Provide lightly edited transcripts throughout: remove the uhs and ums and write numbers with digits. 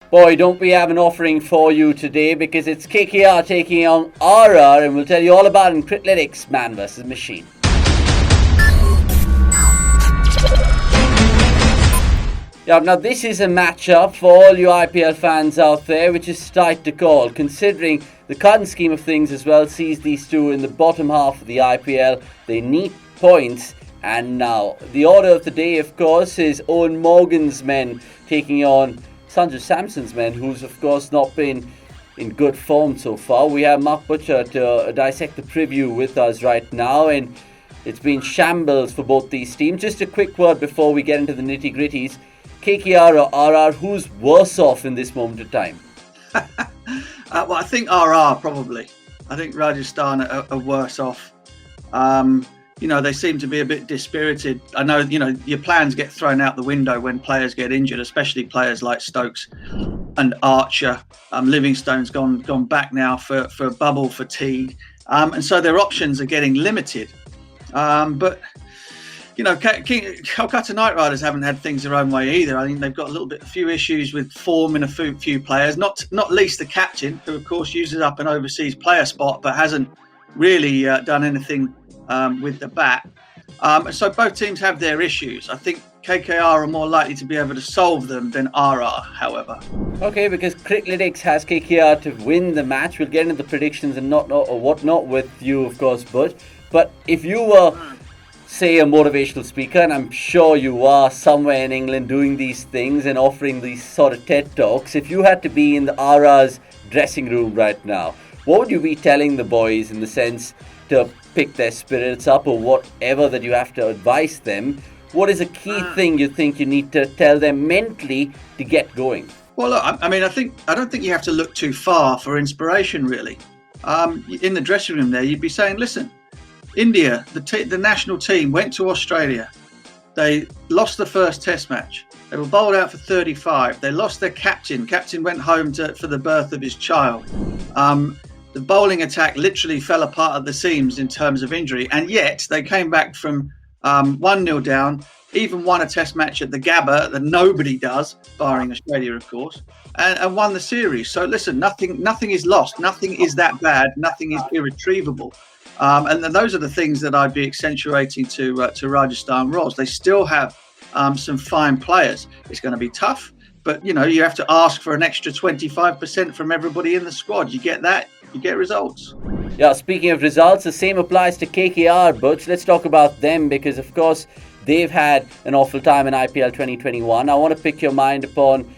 Boy, don't we have an offering for you today because it's KKR taking on RR, and we'll tell you all about it in Criclytics Man versus Machine. Yeah, now this is a matchup for all you IPL fans out there, which is tight to call, considering the current scheme of things as well sees these two in the bottom half of the IPL. They need points, and now the order of the day, of course, is Owen Morgan's men taking on Sanju Samson's men, who's of course not been in good form so far. We have Mark Butcher to dissect the preview with us right now, and it's been shambles for both these teams. Just a quick word before we get into the nitty gritties. KKR or RR, who's worse off in this moment of time? Well, I think RR probably. I think Rajasthan are worse off. They seem to be a bit dispirited. I know, your plans get thrown out the window when players get injured, especially players like Stokes and Archer. Livingstone's gone back now for bubble fatigue. And so their options are getting limited. But Kolkata Knight Riders haven't had things their own way either. I think they've got a few issues with form in a few players, not least the captain, who of course uses up an overseas player spot, but hasn't really done anything with the bat. So both teams have their issues. I think KKR are more likely to be able to solve them than RR, however. Okay, because Criclytics has KKR to win the match. We'll get into the predictions and whatnot with you, of course, but if you were, say, a motivational speaker, and I'm sure you are somewhere in England doing these things and offering these sort of TED Talks, if you had to be in the RR's dressing room right now, what would you be telling the boys in the sense to pick their spirits up or whatever that you have to advise them? What is a key thing you think you need to tell them mentally to get going? Well, look, I don't think you have to look too far for inspiration, really. In the dressing room there, you'd be saying, listen, India, the national team, went to Australia. They lost the first test match. They were bowled out for 35. They lost their captain. Captain went home for the birth of his child. The bowling attack literally fell apart at the seams in terms of injury, and yet they came back from 1-0 down, even won a test match at the Gabba that nobody does, barring Australia, of course, and won the series. So listen, nothing is lost. Nothing is that bad. Nothing is irretrievable. And those are the things that I'd be accentuating to Rajasthan Royals. They still have some fine players. It's going to be tough, but you have to ask for an extra 25% from everybody in the squad. You get that, you get results. Yeah, speaking of results, the same applies to KKR, Butch. Let's talk about them because, of course, they've had an awful time in IPL 2021. I want to pick your mind upon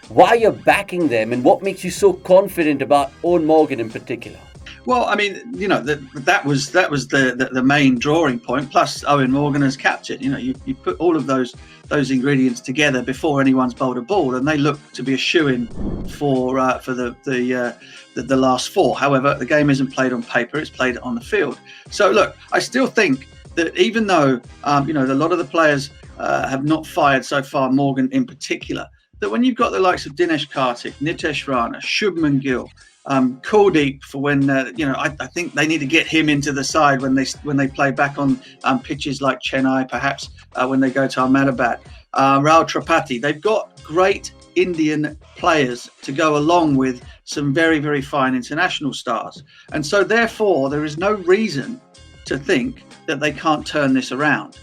why you're backing them and what makes you so confident about Owen Morgan in particular. Well, that was the main drawing point. Plus, Owen Morgan as captain. You put all of those ingredients together before anyone's bowled a ball, and they look to be a shoo-in for the last four. However, the game isn't played on paper; it's played on the field. So, look, I still think that even though a lot of the players have not fired so far, Morgan in particular, that when you've got the likes of Dinesh Karthik, Nitesh Rana, Shubman Gill, Kuldeep, for when I think they need to get him into the side when they play back on pitches like Chennai, perhaps when they go to Ahmedabad. Rahul Tripathi, they've got great Indian players to go along with some very, very fine international stars, and so therefore there is no reason to think that they can't turn this around.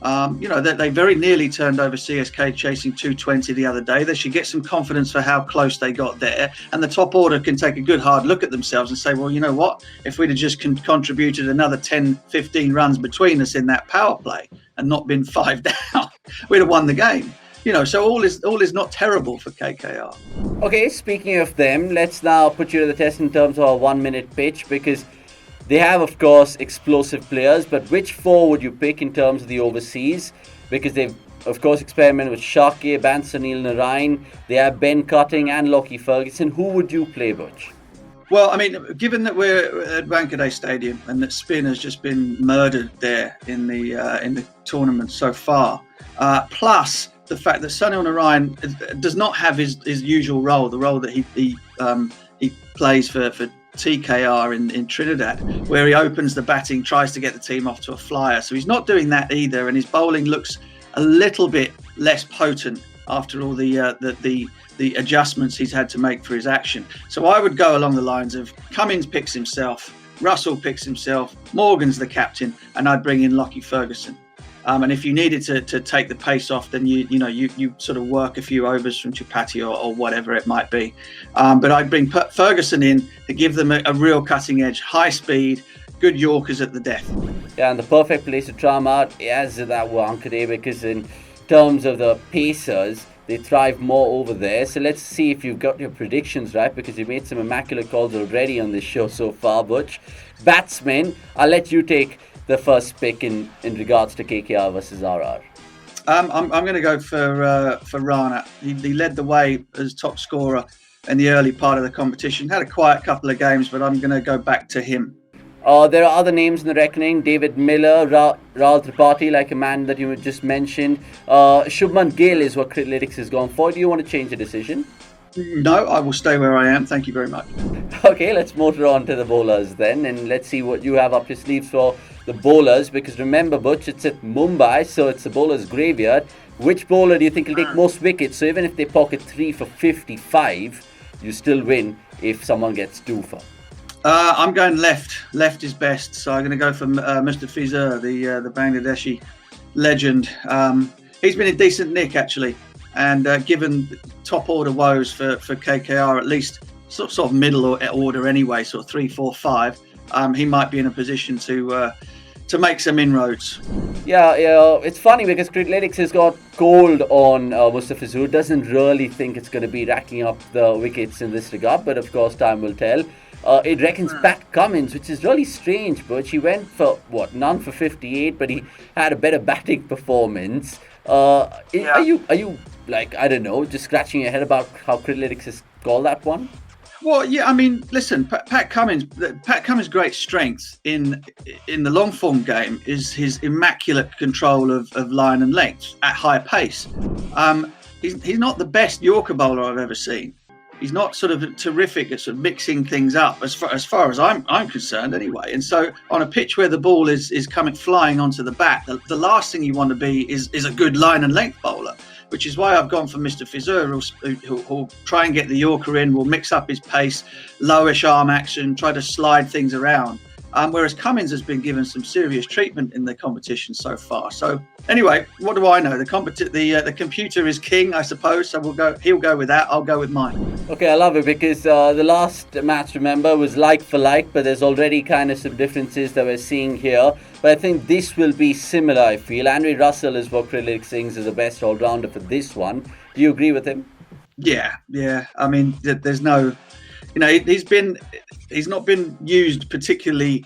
They very nearly turned over CSK chasing 220 the other day. They should get some confidence for how close they got there. And the top order can take a good hard look at themselves and say, well, you know what? If we'd have just contributed another 10, 15 runs between us in that power play and not been 5 down, we'd have won the game. So all is not terrible for KKR. Okay, speaking of them, let's now put you to the test in terms of a 1-minute pitch, because they have, of course, explosive players, but which four would you pick in terms of the overseas? Because they've, of course, experimented with Sharkey, Bansanil Narain. They have Ben Cutting and Lockie Ferguson. Who would you play, Butch? Well, given that we're at Wankhede Stadium and that spin has just been murdered there in the tournament so far, plus the fact that Sunil Narain does not have his usual role, the role that he plays for TKR in Trinidad, where he opens the batting, tries to get the team off to a flyer. So he's not doing that either, and his bowling looks a little bit less potent after all the adjustments he's had to make for his action. So I would go along the lines of Cummins picks himself, Russell picks himself, Morgan's the captain, and I'd bring in Lockie Ferguson. And if you needed to take the pace off, then you sort of work a few overs from Chapati or whatever it might be. But I'd bring Ferguson in to give them a real cutting edge, high speed, good Yorkers at the death. Yeah, and the perfect place to try them out is that Wankhede, because in terms of the Pacers, they thrive more over there. So let's see if you've got your predictions right, because you made some immaculate calls already on this show so far, Butch. Batsmen, I'll let you take the first pick in regards to KKR versus RR. I'm going to go for Rana. He led the way as top scorer in the early part of the competition. Had a quiet couple of games, but I'm going to go back to him. There are other names in the reckoning. David Miller, Rahul Tripathi, like a man that you just mentioned. Shubman Gill is what Criclytics has gone for. Do you want to change the decision? No, I will stay where I am. Thank you very much. Okay, let's motor on to the bowlers then, and let's see what you have up your sleeves for the bowlers, because remember, Butch, it's at Mumbai, so it's the bowler's graveyard. Which bowler do you think will take most wickets? So even if they pocket 3 for 55, you still win if someone gets 2 for. I'm going left. Left is best, so I'm going to go for Mr. Fizur, the Bangladeshi legend. He's been in decent nick, actually. And given top order woes for KKR, at least sort of middle order anyway, sort of 3, 4, 5, he might be in a position to make some inroads. Yeah, it's funny because Criclytics has got cold on Mustafa Fizur. Doesn't really think it's going to be racking up the wickets in this regard, but of course time will tell. It reckons Pat Cummins, which is really strange, but he went for none for 58, but he had a better batting performance. Are you like, I don't know, just scratching your head about how Criclytics has called that one? Well, yeah, I mean, listen, Pat Cummins' great strength in the long form game is his immaculate control of line and length at high pace. He's not the best Yorker bowler I've ever seen. He's not sort of terrific at sort of mixing things up as far as I'm concerned anyway. And so on a pitch where the ball is coming flying onto the bat, the last thing you want to be is a good line and length bowler, which is why I've gone for Mr. Fizur, who'll try and get the Yorker in, will mix up his pace, lowish arm action, try to slide things around. Whereas Cummins has been given some serious treatment in the competition so far. So anyway, what do I know? The computer is king, I suppose. So he'll go with that. I'll go with mine. Okay, I love it because the last match, remember, was like for like, but there's already kind of some differences that we're seeing here. But I think this will be similar, I feel. Andre Russell is what Criclytics thinks is the best all-rounder for this one. Do you agree with him? Yeah. I mean, there's no... he's not been used particularly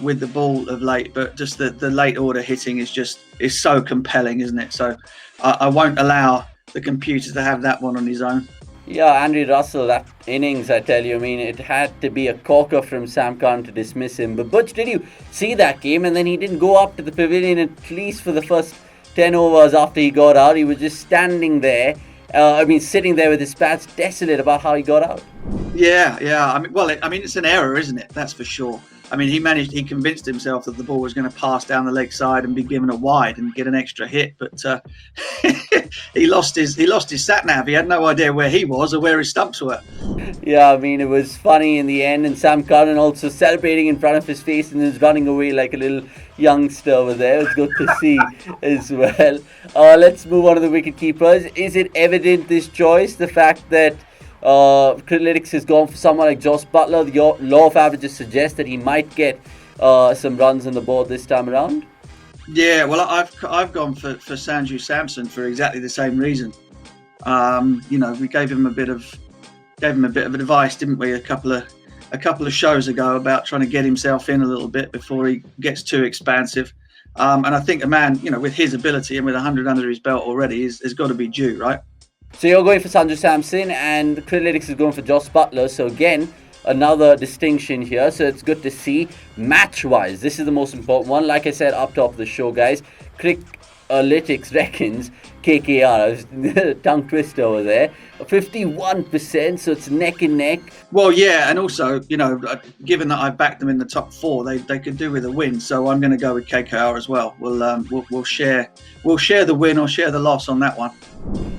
with the ball of late, but just the late order hitting is so compelling, isn't it? So I won't allow the computer to have that one on his own. Yeah, Andre Russell, that innings, I tell you, I mean, it had to be a corker from Sam Curran to dismiss him. But Butch, did you see that game? And then he didn't go up to the pavilion at least for the first 10 overs after he got out. He was just standing there. Sitting there with his pads, desolate about how he got out. Yeah. It's an error, isn't it? That's for sure. I mean, he convinced himself that the ball was going to pass down the leg side and be given a wide and get an extra hit, but he lost his sat nav. He had no idea where he was or where his stumps were. Yeah, I mean, it was funny in the end, and Sam Curran also celebrating in front of his face and then running away like a little youngster over there. It was good to see as well. Let's move on to the wicket keepers. Is it evident, this choice, the fact that Criclytics has gone for someone like Jos Buttler? The law of averages suggests that he might get some runs on the board this time around. Yeah, well, I've gone for Sanju Samson for exactly the same reason. We gave him a bit of advice, didn't we, a couple of shows ago about trying to get himself in a little bit before he gets too expansive. And I think a man, with his ability and with 100 under his belt already, has got to be due, right? So you're going for Sanju Samson, and Criclytics is going for Jos Buttler. So again, another distinction here. So it's good to see. Match-wise, this is the most important one. Like I said up top of the show, guys, Criclytics reckons KKR, tongue twister over there, 51%, so it's neck and neck. Well, yeah, and also, given that I backed them in the top 4, they could do with a win. So I'm going to go with KKR as well. We'll share the win or share the loss on that one.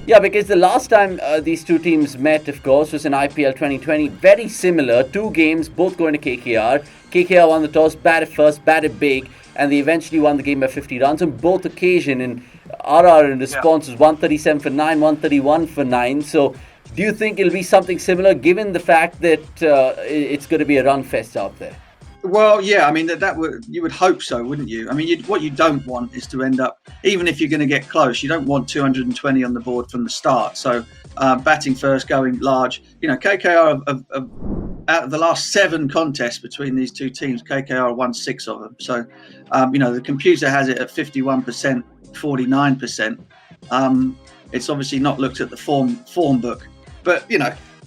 Yeah, because the last time these two teams met, of course, was in IPL 2020. Very similar. 2 games, both going to KKR. KKR won the toss, batted first, batted big, and they eventually won the game by 50 runs on both occasions. And RR in response was 137 for 9, 131 for 9. So do you think it'll be something similar, given the fact that it's going to be a run fest out there? Well, yeah, I mean you would hope so, wouldn't you? I mean, what you don't want is to end up, even if you're going to get close, you don't want 220 on the board from the start. So batting first, going large. KKR out of the last 7 contests between these two teams, KKR won 6 of them. So the computer has it at 51%, 49%. It's obviously not looked at the form book, but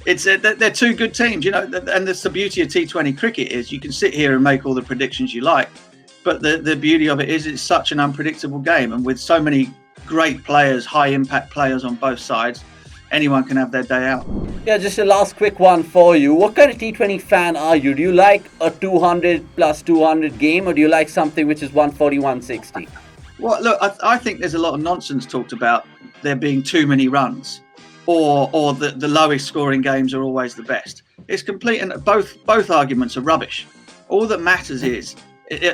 they're 2 good teams, and that's the beauty of T20 cricket is you can sit here and make all the predictions you like, but the beauty of it is it's such an unpredictable game, and with so many great players, high impact players on both sides, anyone can have their day out. Yeah, just a last quick one for you. What kind of T20 fan are you? Do you like a 200 plus 200 game, or do you like something which is 140, 160? Well, look, I think there's a lot of nonsense talked about there being too many runs. Or the lowest scoring games are always the best. It's complete, and both arguments are rubbish. All that matters is,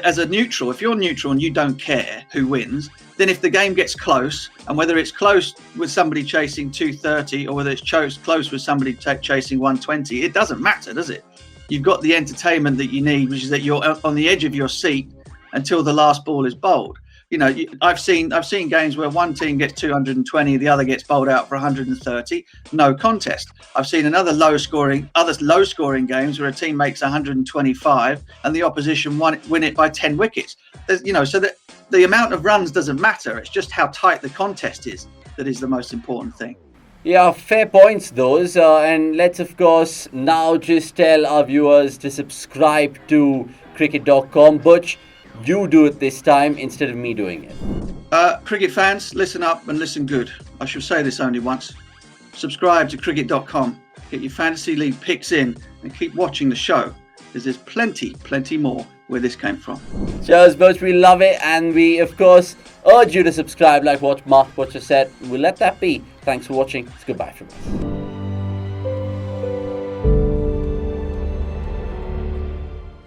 as a neutral, if you're neutral and you don't care who wins, then if the game gets close, and whether it's close with somebody chasing 230 or whether it's close with somebody chasing 120, it doesn't matter, does it? You've got the entertainment that you need, which is that you're on the edge of your seat until the last ball is bowled. I've seen games where one team gets 220, the other gets bowled out for 130, no contest. I've seen other low scoring games where a team makes 125 and the opposition win it by 10 wickets. So that the amount of runs doesn't matter. It's just how tight the contest is that is the most important thing. Yeah, fair points those. And let's of course now just tell our viewers to subscribe to cricket.com. Butch, you do it this time instead of me doing it. Cricket fans, listen up and listen good. I shall say this only once. Subscribe to cricket.com. Get your fantasy league picks in and keep watching the show, because there's plenty more where this came from. Cheers, Butch. We love it, and we of course urge you to subscribe like what Mark Butcher said. We'll let that be. Thanks for watching. It's goodbye from us.